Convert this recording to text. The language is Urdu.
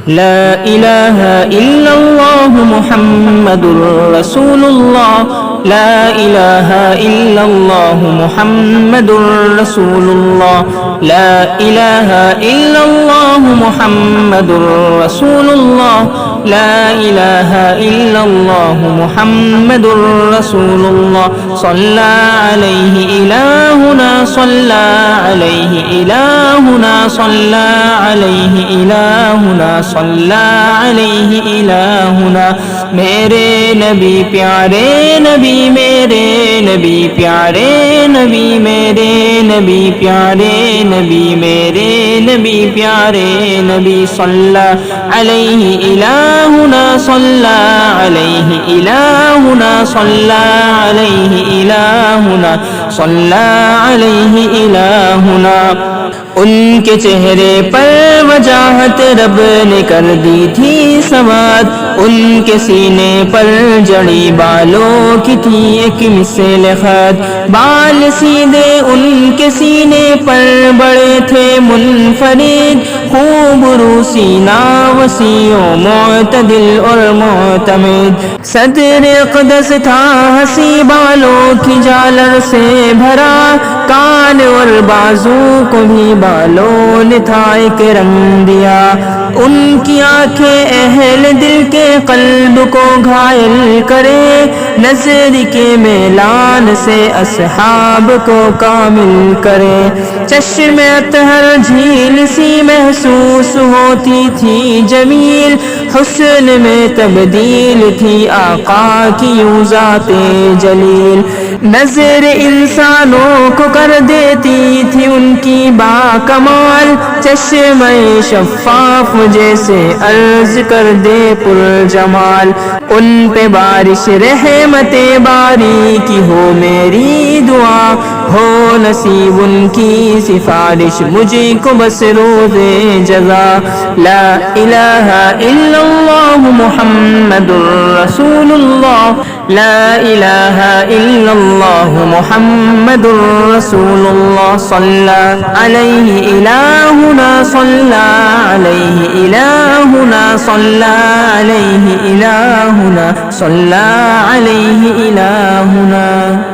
لا إله إلا الله محمد رسول الله لا إله إلا الله محمد رسول الله لا إله إلا الله محمد رسول الله لا إله إلا الله محمد رسول الله صلى عليه إلهنا صلى عليه إلهنا صلى عليه إلهنا صلى عليه إلهنا میرے نبی پیارے نبی میرے نبی پیارے نبی میرے نبی پیارے نبی میرے نبی پیارے نبی صلی علیہ الہنا صلی علیہ الہنا صلی علیہ الہنا صلی علیہ الہنا ان کے چہرے پر وجاہت رب نے کر دی تھی سواد ان کے سینے پر جڑی بالوں کی تھی ایک مثل خط بال سیدھے ان کے سینے پر بڑے تھے منفرد خوب رو سینہ وسیع و معتدل اور معتمد صدر اقدس تھا ہنسی بالوں کی جالر سے بھرا کان اور بازو کو بھی بالوں نے تھا ایک رنگ دیا ان کی آنکھیں اہل دل کے قلب کو گھائل کرے نظر کے میلان سے اصحاب کو کامل کرے چشم اطہر جھیل سی محسوس ہوتی تھی جمیل حسن میں تبدیل تھی آقا کی یوں ذات جلیل نظر انسانوں کو کر دیتی تھی ان کی با کمال چشمہ شفاف جیسے عرض کر دے پر جمال ان پہ بارش رحمت باری کی ہو میری دعا ہو نصیب ان کی سفارش مجھے کو بس روز جزا لا الہ الا اللہ محمد رسول اللہ لا الہ الا اللہ محمد رسول اللہ صلی علیہ الہنا صلی علیہ الہنا صلی علیہ الہنا صلی علیہ الہنا